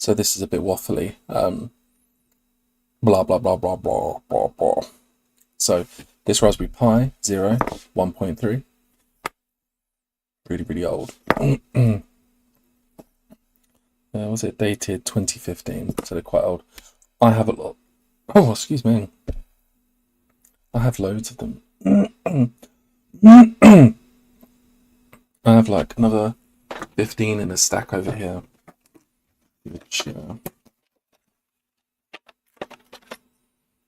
so this is a bit waffly. Blah blah blah blah blah blah blah. So this Raspberry Pi Zero 1.3, really old. Was it dated 2015? So they're quite old. I have a lot. Oh, excuse me. I have loads of them. I have like another 15 in a stack over here, which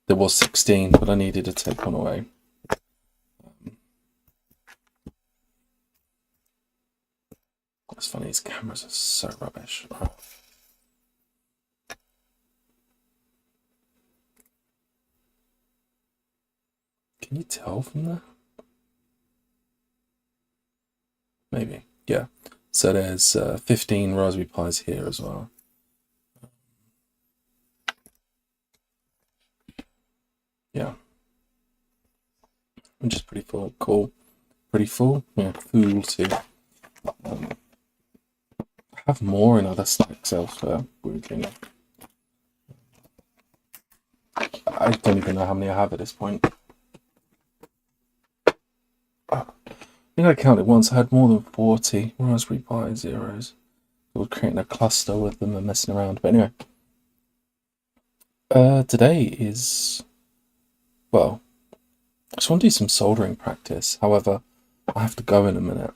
there was 16, but I needed to take one away. It's funny, these cameras are so rubbish. Oh. Can you tell from there? Maybe, yeah. So there's 15 Raspberry Pis here as well. Yeah. Which is pretty cool. Pretty full? Yeah, full too. I have more in other stacks elsewhere, weirdly enough. I don't even know how many I have at this point. I think I counted once. I had more than 40 Raspberry Pi Zeros. I was creating a cluster with them and messing around. But anyway, today is, well, I just want to do some soldering practice. However, I have to go in a minute.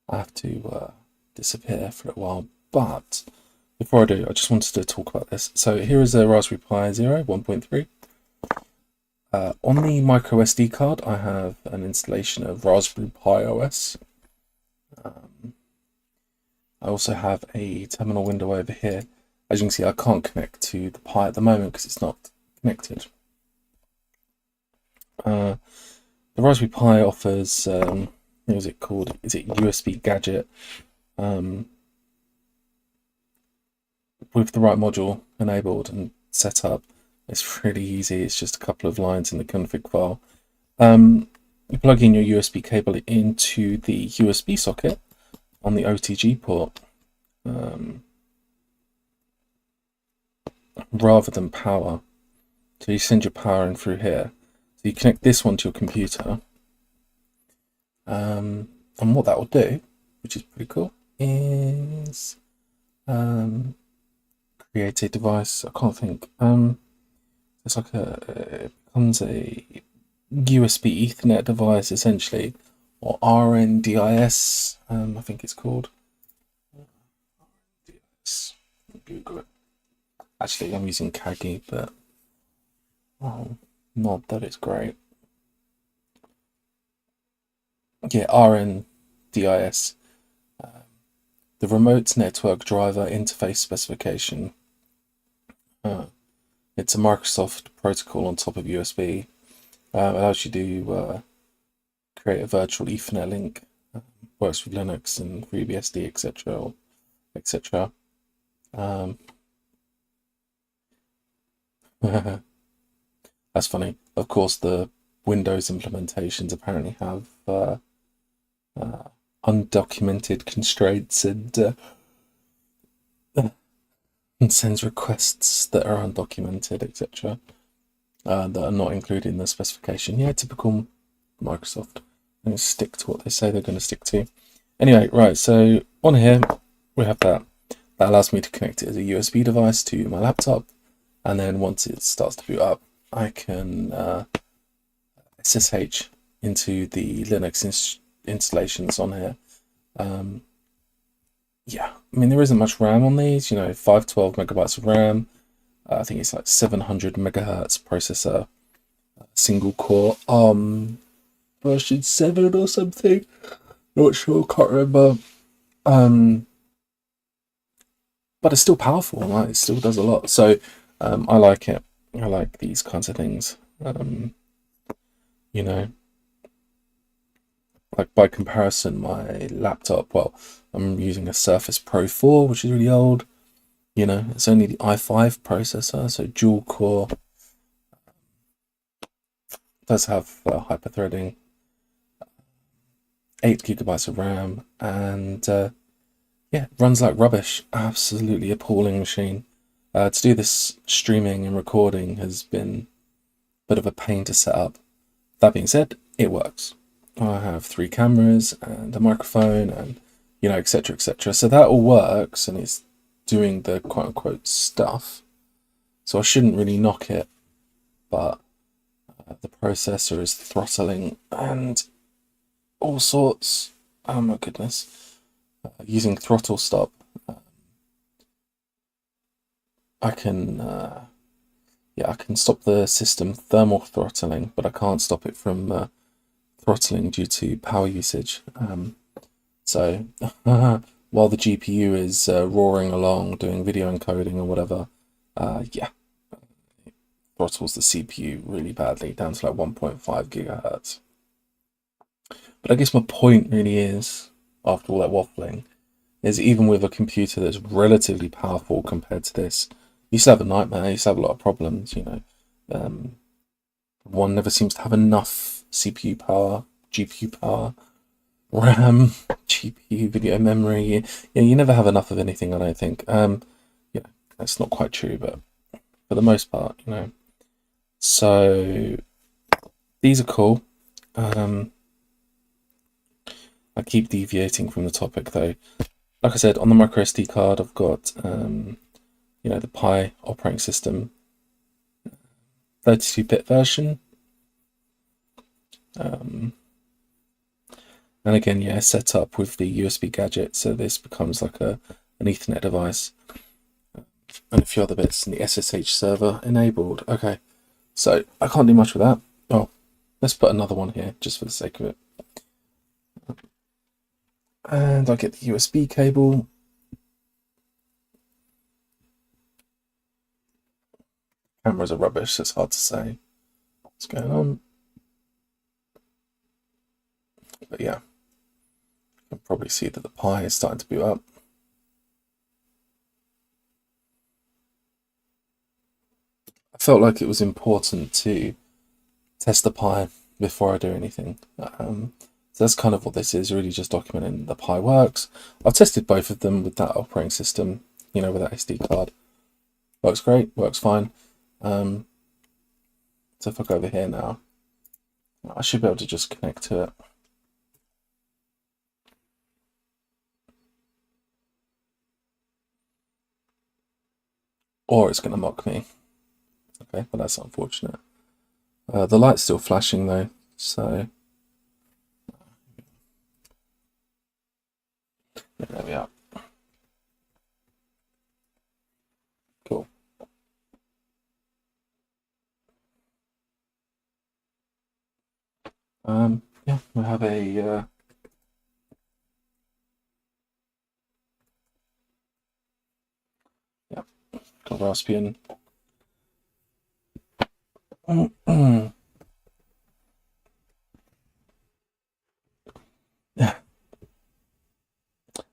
I have to disappear for a while. But before I do, I just wanted to talk about this. So here is a Raspberry Pi Zero 1.3. On the micro SD card, I have an installation of Raspberry Pi OS. I also have a terminal window over here. As you can see, I can't connect to the Pi at the moment because it's not connected. The Raspberry Pi offers, what is it called? Is it USB gadget? With the right module enabled and set up, it's really easy. It's just a couple of lines in the config file. You plug in your USB cable into the USB socket on the OTG port, rather than power. So you send your power in through here. So you connect this one to your computer. And what that will do, which is pretty cool, is create a device. I can't think. It's like it becomes a USB Ethernet device essentially, or RNDIS. I think it's called. RNDIS. Google it. Actually, I'm using Kagi, but not that it's great. Yeah, RNDIS. The Remote Network Driver Interface Specification. It's a Microsoft protocol on top of USB. Allows you to create a virtual Ethernet link. Works with Linux and FreeBSD, etc. etc. That's funny. Of course, the Windows implementations apparently have undocumented constraints and sends requests that are undocumented, etc. That are not included in the specification. Yeah, typical Microsoft. They're going to stick to what they say they're going to stick to. Anyway, right, so on here we have that. That allows me to connect it as a USB device to my laptop, and then once it starts to boot up, I can SSH into the Linux installations on here. Yeah, I mean, there isn't much RAM on these, 512 megabytes of RAM. I think it's like 700 megahertz processor, single core, version 7 or something. Not sure, can't remember. But it's still powerful, right? It still does a lot. So I like it. I like these kinds of things. Like by comparison, my laptop, well, I'm using a Surface Pro 4, which is really old. It's only the i5 processor, so dual core. It does have hyper-threading, 8 gigabytes of RAM, and Yeah, it runs like rubbish. Absolutely appalling machine. To do this streaming and recording has been a bit of a pain to set up. That being said, it works. I have 3 cameras and a microphone and, you know, etc, etc. So that all works and it's doing the quote unquote stuff. So I shouldn't really knock it, but the processor is throttling and all sorts. Oh my goodness. Using throttle stop, I can I can stop the system thermal throttling, but I can't stop it from throttling due to power usage. So while the GPU is roaring along doing video encoding or whatever, yeah, it throttles the CPU really badly down to like 1.5 gigahertz. But I guess my point really is, after all that waffling, is even with a computer that's relatively powerful compared to this, you still have a nightmare, you still have a lot of problems, you know. One never seems to have enough CPU power, GPU power, RAM, GPU, video memory. You never have enough of anything, I don't think. Yeah, that's not quite true, but for the most part, you know. So these are cool. I keep deviating from the topic though. Like I said, on the micro SD card, I've got you know, the Pi operating system, 32-bit version. And again, yeah, set up with the USB gadget, so this becomes like an Ethernet device, and a few other bits, and the SSH server enabled. Okay, so I can't do much with that. Oh, let's put another one here just for the sake of it. And I get the USB cable. Cameras are rubbish, it's hard to say what's going on. But yeah, you can probably see that the Pi is starting to boot up. I felt like it was important to test the Pi before I do anything. So that's kind of what this is, really just documenting the Pi works. I've tested both of them with that operating system, you know, with that SD card. Works great, works fine. So if I go over here now, I should be able to just connect to it. Or it's going to mock me. Okay, but that's unfortunate. The light's still flashing though, so yeah, there we are. Cool. Yeah, we have a yeah, got Raspbian. Yeah,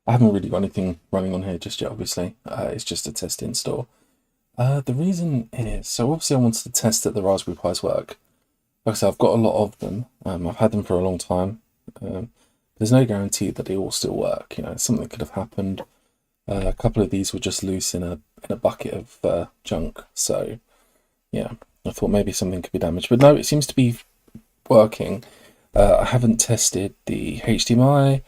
I haven't really got anything running on here just yet, obviously. It's just a test install. The reason is, so obviously I wanted to test that the Raspberry Pis work. Like I said, I've got a lot of them. I've had them for a long time. There's no guarantee that they all still work. You know, something could have happened. A couple of these were just loose in a bucket of junk. So yeah, I thought maybe something could be damaged, but no, it seems to be working. I haven't tested the HDMI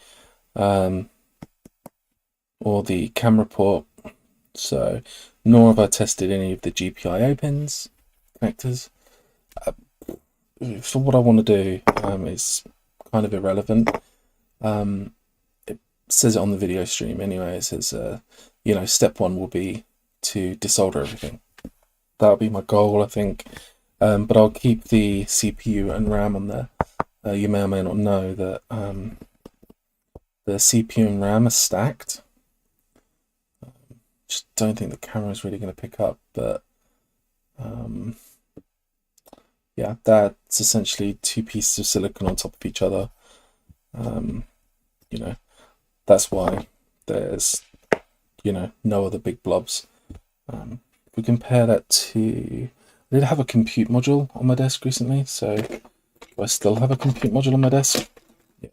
or the camera port, so nor have I tested any of the GPIO pins connectors. For what I want to do is kind of irrelevant. It says it on the video stream anyway. It says, you know, step 1 will be to desolder everything. That'll be my goal, I think. But I'll keep the CPU and RAM on there. You may or may not know that the CPU and RAM are stacked. Just don't think the camera is really going to pick up, but yeah, that's essentially 2 pieces of silicon on top of each other. You know, that's why there's, you know, no other big blobs. If we compare that to, I did have a compute module on my desk recently, so do I still have a compute module on my desk? Yeah,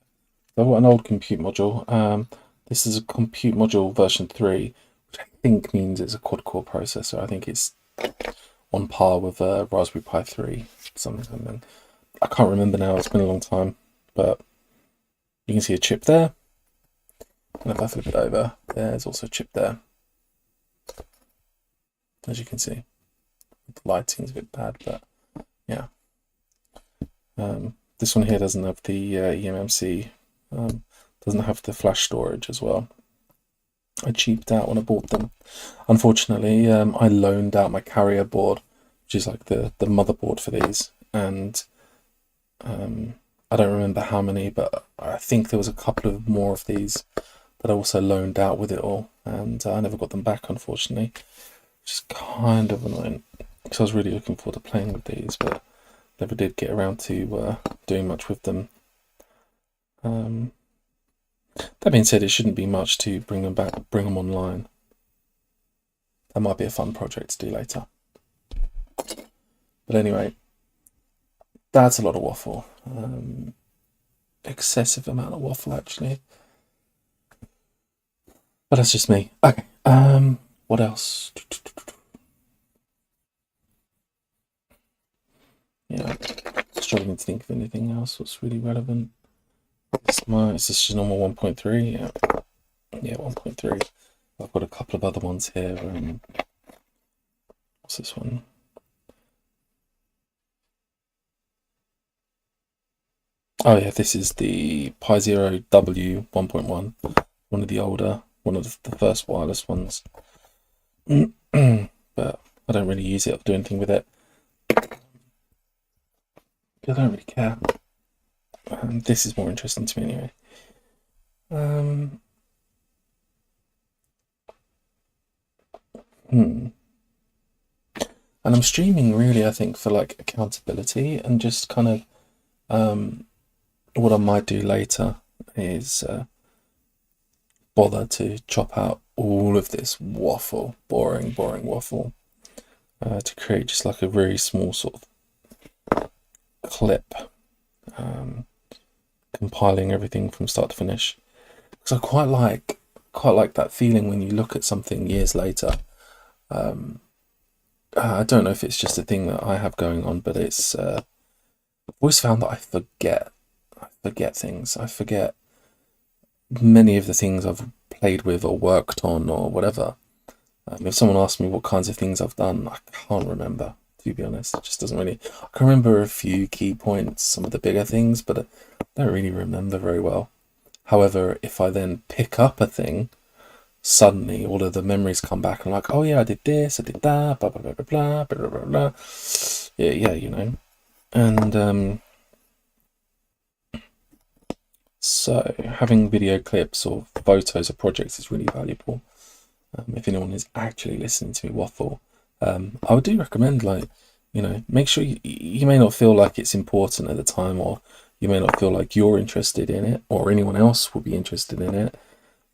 I've got an old compute module. This is a compute module version 3, which I think means it's a quad-core processor. I think it's on par with a Raspberry Pi 3, something. I can't remember now, it's been a long time, but you can see a chip there. And if I flip it over, there's also a chip there. As you can see, the lighting's a bit bad, but yeah. This one here doesn't have the eMMC, doesn't have the flash storage as well. I cheaped out when I bought them. Unfortunately, I loaned out my carrier board, which is like the motherboard for these, and I don't remember how many, but I think there was a couple of more of these that I also loaned out with it all, and I never got them back, unfortunately, which is kind of annoying, because I was really looking forward to playing with these, but never did get around to doing much with them. That being said, it shouldn't be much to bring them online. That might be a fun project to do later. But anyway, that's a lot of waffle. Excessive amount of waffle, actually. But that's just me. Okay. What else? Yeah, struggling to think of anything else that's really relevant. Is this just normal 1.3? Yeah, 1.3. I've got a couple of other ones here. What's this one? Oh yeah, this is the Pi Zero W 1.1, one of the older, one of the first wireless ones. But I don't really use it or do anything with it. I don't really care. This is more interesting to me anyway. And I'm streaming really, I think, for like accountability and just kind of what I might do later is bother to chop out all of this waffle, boring waffle, to create just like a very small sort of clip, compiling everything from start to finish. Because I quite like that feeling when you look at something years later. I don't know if it's just a thing that I have going on, but it's I've always found that I forget things. I forget many of the things I've played with or worked on or whatever. If someone asks me what kinds of things I've done, I can't remember, to be honest. It just doesn't really. I can remember a few key points, some of the bigger things, but I don't really remember very well. However, if I then pick up a thing, suddenly all of the memories come back and I'm like, oh yeah, I did this, I did that, blah blah blah blah blah blah blah blah. Yeah, you know. And so having video clips or photos of projects is really valuable. If anyone is actually listening to me waffle, I would do recommend, like, you know, make sure you may not feel like it's important at the time, or you may not feel like you're interested in it or anyone else will be interested in it.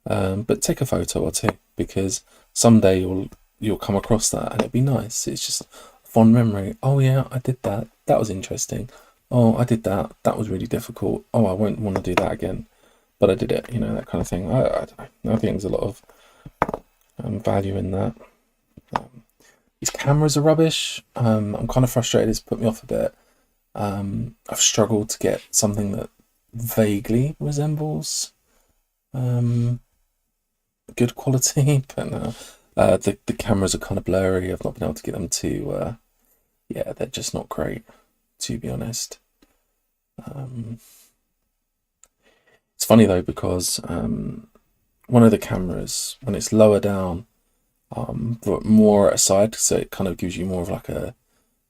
But take a photo or two, because someday you'll come across that and it'd be nice. It's just a fond memory. Oh yeah, I did that. That was interesting. Oh, I did that. That was really difficult. Oh, I won't want to do that again, but I did it. You know, that kind of thing. I don't know. I think there's a lot of value in that. These cameras are rubbish. I'm kind of frustrated. It's put me off a bit. I've struggled to get something that vaguely resembles good quality, but the cameras are kind of blurry. I've not been able to get them to yeah, they're just not great, to be honest. It's funny though, because one of the cameras, when it's lower down, but more at a side, so it kind of gives you more of like a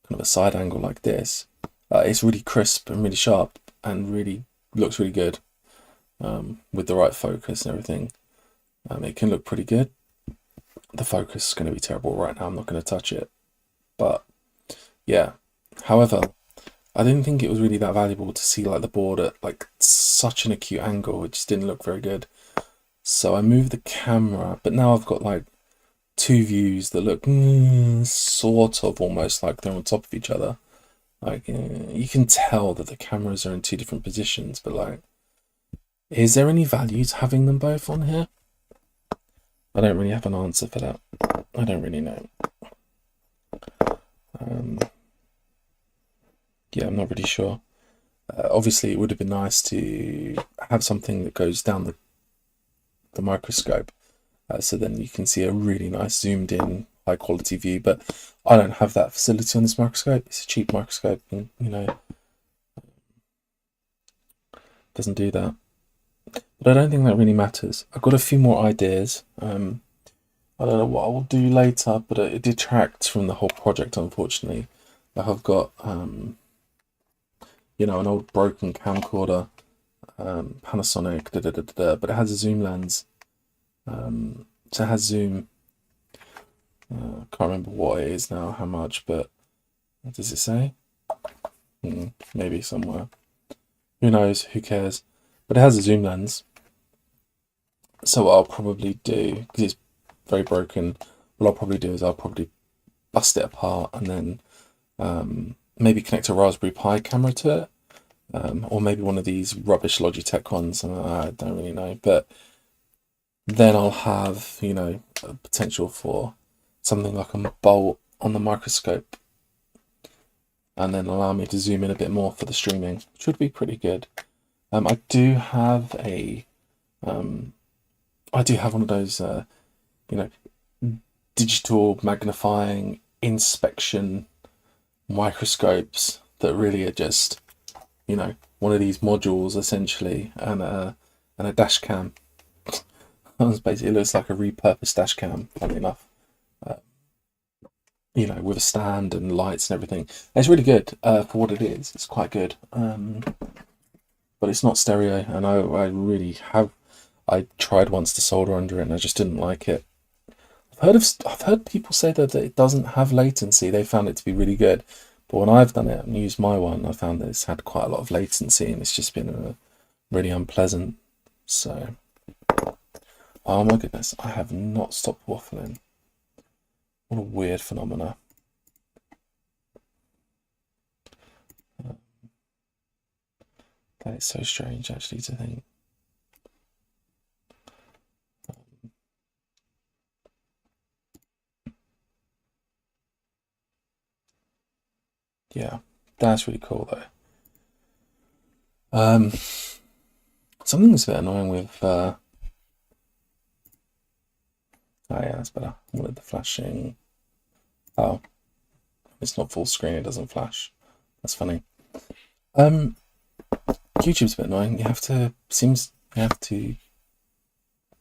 kind of a side angle like this, it's really crisp and really sharp and really looks really good. With the right focus and everything, it can look pretty good. The focus is going to be terrible right now. I'm not going to touch it, but yeah. However, I didn't think it was really that valuable to see like the board at like such an acute angle. It just didn't look very good. So I moved the camera, but now I've got like two views that look sort of almost like they're on top of each other. Like you can tell that the cameras are in two different positions, but like Is there any value to having them both on here? I don't really have an answer for that. I don't really know. Yeah, I'm not really sure. Obviously, it would have been nice to have something that goes down the microscope, so then you can see a really nice zoomed in high quality view, but I don't have that facility on this microscope. It's a cheap microscope and, you know, doesn't do that. But I don't think that really matters. I've got a few more ideas. I don't know what I will do later, but it detracts from the whole project, unfortunately. Like I've got, you know, an old broken camcorder, Panasonic, but it has a zoom lens. So it has zoom. Can't remember what it is now, how much, but what does it say? Maybe somewhere. Who knows? Who cares? But it has a zoom lens. So what I'll probably do, because it's very broken, what I'll probably do is I'll probably bust it apart and then maybe connect a Raspberry Pi camera to it, or maybe one of these rubbish Logitech ones. I don't really know, but then I'll have, you know, a potential for something like a bolt on the microscope, and then allow me to zoom in a bit more for the streaming, which would be pretty good. I do have a, I do have one of those, you know, digital magnifying inspection microscopes that really are just, you know, one of these modules essentially, and a dash cam. Basically, it looks like a repurposed dash cam, funny enough. You know, with a stand and lights and everything. It's really good for what it is. It's quite good, but it's not stereo, and I really have. I tried once to solder under it, and I just didn't like it. I've heard people say that it doesn't have latency. They found it to be really good, but when I've done it and used my one, I found that it's had quite a lot of latency, and it's just been really unpleasant. So, oh my goodness, I have not stopped waffling. What a weird phenomena. That is so strange, actually, to think. Yeah, that's really cool, though. Something that's a bit annoying with. Oh yeah, that's better. I wanted the flashing. Oh, it's not full screen. It doesn't flash. That's funny. YouTube's a bit annoying. You have to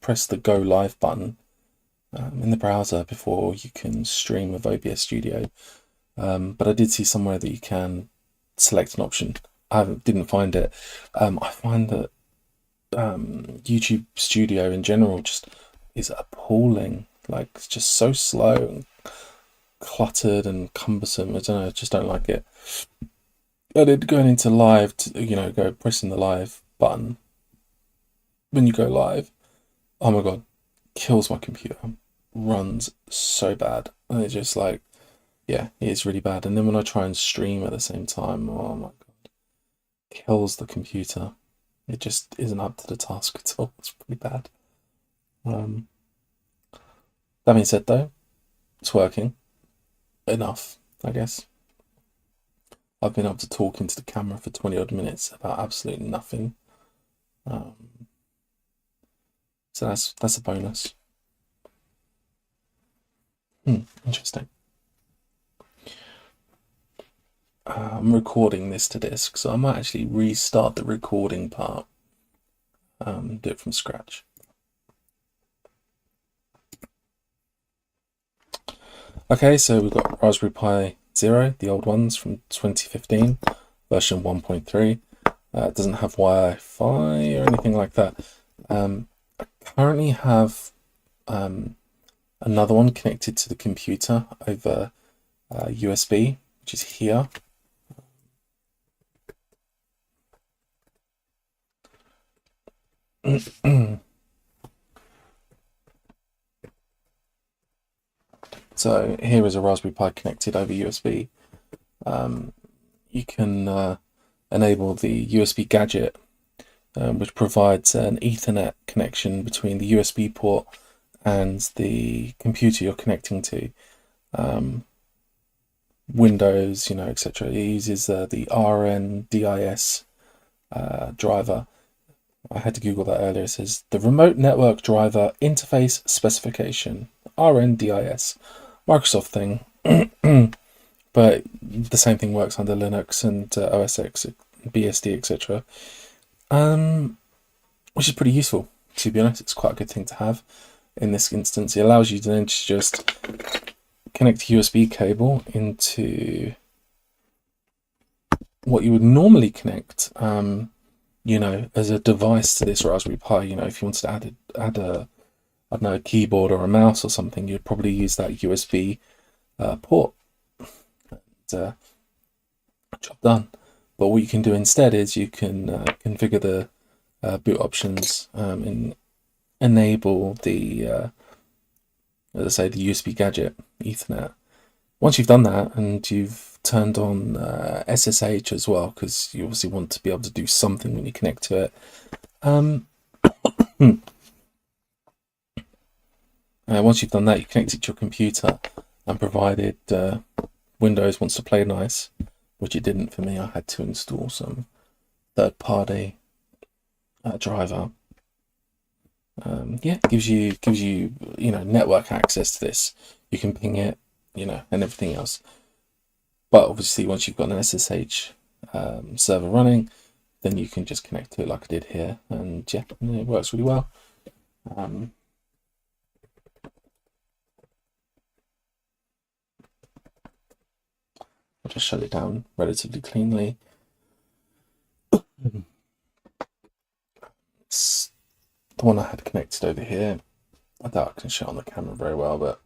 press the go live button in the browser before you can stream with OBS Studio. But I did see somewhere that you can select an option. I didn't find it. I find that YouTube Studio in general just is appalling. Like, it's just so slow and cluttered and cumbersome. I don't know, I just don't like it. I did going into live, go pressing the live button when you go live. Oh my god, kills my computer. Runs so bad. And it's just like, yeah, it is really bad. And then when I try and stream at the same time, oh my god, kills the computer. It just isn't up to the task at all. It's pretty bad. That being said, though, it's working enough, I guess. I've been able to talk into the camera for 20 odd minutes about absolutely nothing. So that's a bonus. Interesting. I'm recording this to disk, so I might actually restart the recording part. Do it from scratch. Okay, so we've got Raspberry Pi Zero, the old ones from 2015, version 1.3. It doesn't have Wi-Fi or anything like that. I currently have another one connected to the computer over USB, which is here. So here is a Raspberry Pi connected over USB. You can enable the USB gadget which provides an Ethernet connection between the USB port and the computer you're connecting to. Windows, etc. It uses the RNDIS driver. I had to Google that earlier. It says the Remote Network Driver Interface Specification, RNDIS, Microsoft thing. But the same thing works under Linux and OS X, BSD, etc. Which is pretty useful, to be honest. It's quite a good thing to have in this instance. It allows you to then just connect a USB cable into what you would normally connect, as a device to this Raspberry Pi. If you wanted to add a, I don't know, a keyboard or a mouse or something, you'd probably use that USB port. Job done. But what you can do instead is you can configure the boot options and enable the, as I say, the USB gadget Ethernet. Once you've done that and you've turned on SSH as well, because you obviously want to be able to do something when you connect to it. Once you've done that, you connect it to your computer, and provided Windows wants to play nice, which it didn't for me, I had to install some third-party driver. Gives you network access to this. You can ping it, and everything else. But obviously, once you've got an SSH server running, then you can just connect to it like I did here, and it works really well. I'll just shut it down relatively cleanly. It's the one I had connected over here. I doubt I can show it on the camera very well, but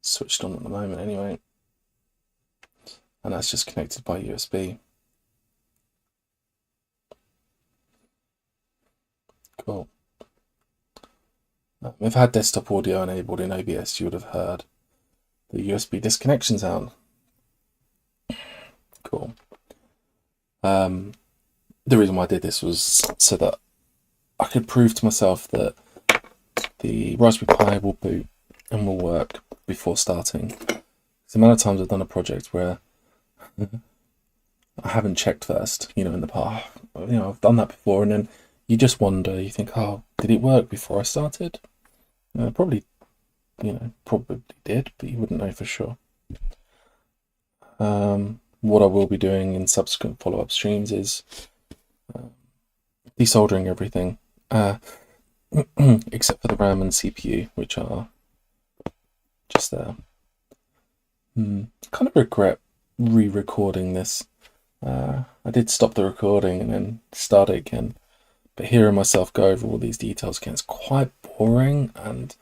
switched on at the moment anyway. And that's just connected by USB. Cool. If I had desktop audio enabled in OBS, you would have heard the USB disconnection sound. Cool. The reason why I did this was so that I could prove to myself that the Raspberry Pi will boot and will work before starting. The amount of times I've done a project where I haven't checked first, in the past. I've done that before, and then you just wonder. You think, oh, did it work before I started? Probably did, but you wouldn't know for sure. What I will be doing in subsequent follow-up streams is desoldering everything, except for the RAM and CPU, which are just there. Kind of regret re-recording this. I did stop the recording and then start it again, but hearing myself go over all these details again is quite boring and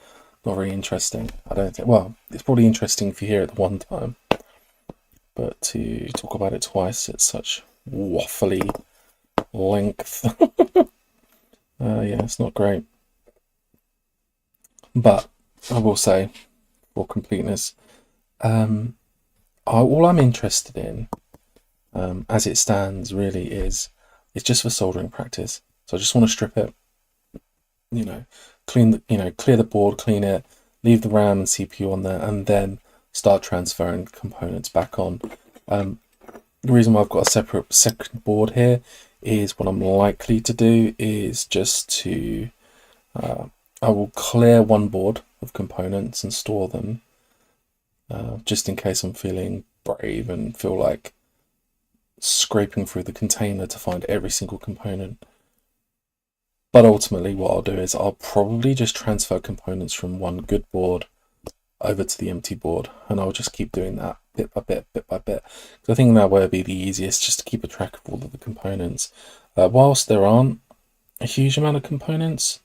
not very interesting. I don't think. Well, it's probably interesting if you hear it the one time, but to talk about it twice at such waffly length, it's not great. But I will say, for completeness, all I'm interested in, as it stands, really is it's just for soldering practice. So I just want to strip it, clear the board, clean it, leave the RAM and CPU on there, and then start transferring components back on. The reason why I've got a second board here is what I'm likely to do is just to I will clear one board of components and store them, just in case I'm feeling brave and feel like scraping through the container to find every single component. But ultimately what I'll do is I'll probably just transfer components from one good board over to the empty board, and I'll just keep doing that bit by bit. So I think that way would be the easiest, just to keep a track of all of the components. Whilst there aren't a huge amount of components,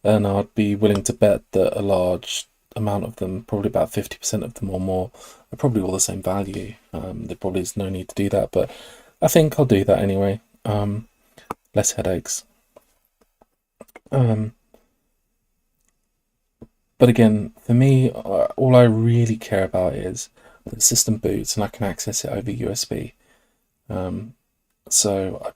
then I'd be willing to bet that a large amount of them, probably about 50% of them or more, are probably all the same value. There probably is no need to do that, but I think I'll do that anyway. Less headaches. But again, for me, all I really care about is that the system boots and I can access it over USB. So I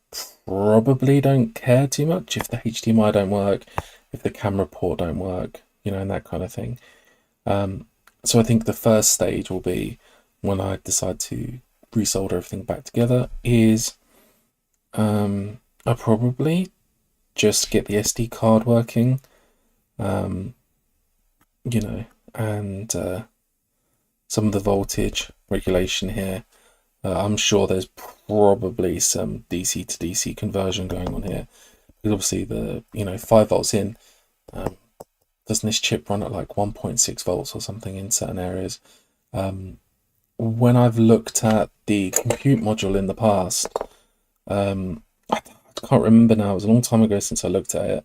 probably don't care too much if the HDMI don't work, if the camera port don't work, you know, and that kind of thing. So I think the first stage will be when I decide to resolder everything back together is I'll probably just get the SD card working, you know, and some of the voltage regulation here. I'm sure there's probably some DC to DC conversion going on here. Because obviously the, 5 volts in, doesn't this chip run at like 1.6 volts or something in certain areas? When I've looked at the compute module in the past, I can't remember now, it was a long time ago since I looked at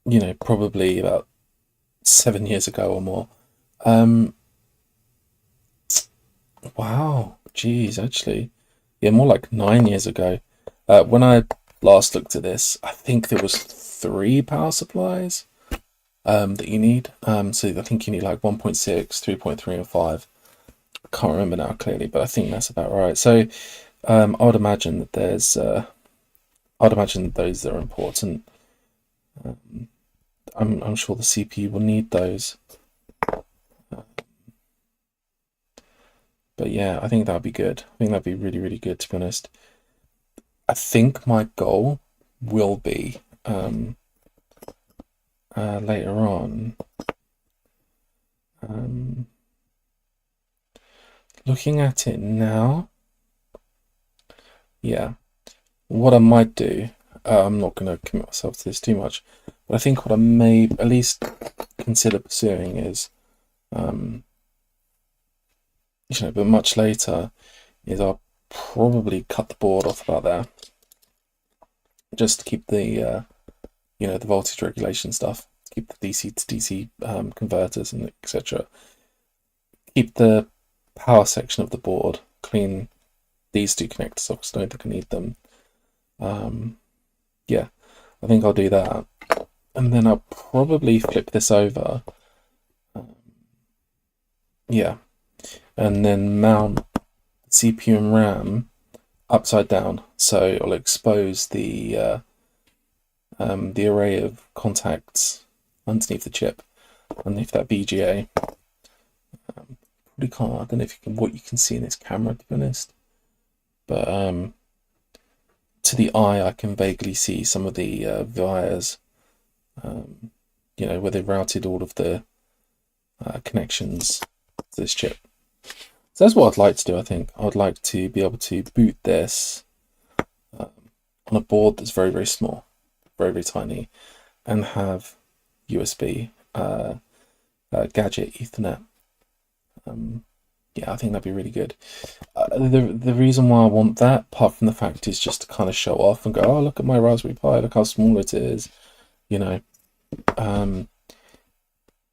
it, probably about 7 years ago or more. Wow, geez, actually, yeah, more like 9 years ago. When I last looked at this, I think there was 3 power supplies that you need. So I think you need like 1.6, 3.3, and 5. I can't remember now clearly, but I think that's about right. So I would imagine that I'd imagine that those are important. I'm sure the CPU will need those. But yeah, I think that'd be good. I think that'd be really, really good, to be honest. I think my goal will be later on. Looking at it now, yeah, what I might do, I'm not going to commit myself to this too much, but I think what I may at least consider pursuing is, but much later, is I'll probably cut the board off about there, just to keep the, the voltage regulation stuff, keep the DC to DC converters and etc. Keep the power section of the board, clean these 2 connectors off because I don't think I need them. Yeah, I think I'll do that, and then I'll probably flip this over. Yeah, and then mount the CPU and RAM upside down, so I'll expose the array of contacts underneath the chip, underneath that VGA. Probably can't. I don't know if what you can see in this camera, to be honest, but to the eye, I can vaguely see some of the wires, where they've routed all of the connections to this chip. So that's what I'd like to do, I think. I'd like to be able to boot this on a board that's very, very small, very, very tiny, and have USB, gadget, Ethernet. Yeah, I think that'd be really good. The reason why I want that, apart from the fact, is just to kind of show off and go, oh, look at my Raspberry Pi, look how small it is,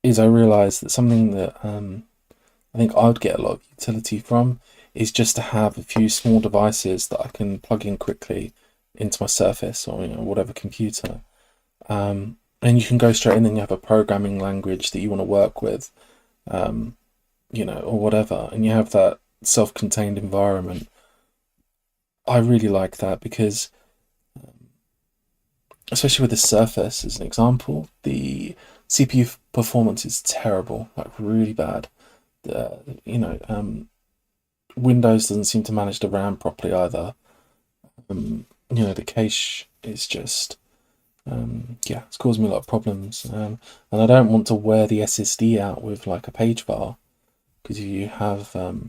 is I realise that something that I think I would get a lot of utility from is just to have a few small devices that I can plug in quickly into my Surface or whatever computer, and you can go straight in and you have a programming language that you want to work with, or whatever, and you have that self-contained environment. I really like that because, especially with the Surface as an example, the CPU performance is terrible, like really bad. Windows doesn't seem to manage the RAM properly either. The cache is just, it's causing me a lot of problems. And I don't want to wear the SSD out with like a page bar, because you have, as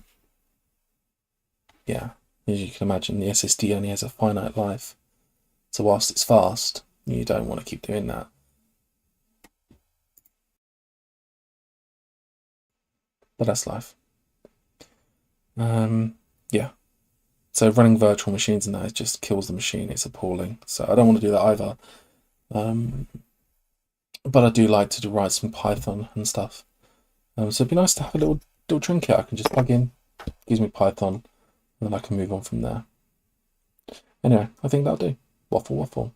you can imagine, the SSD only has a finite life. So whilst it's fast, you don't want to keep doing that. But that's life. Yeah. So running virtual machines and that just kills the machine. It's appalling. So I don't want to do that either. But I do like to write some Python and stuff. So it'd be nice to have a little trinket I can just plug in. Gives me Python, and then I can move on from there. Anyway, I think that'll do. Waffle, waffle.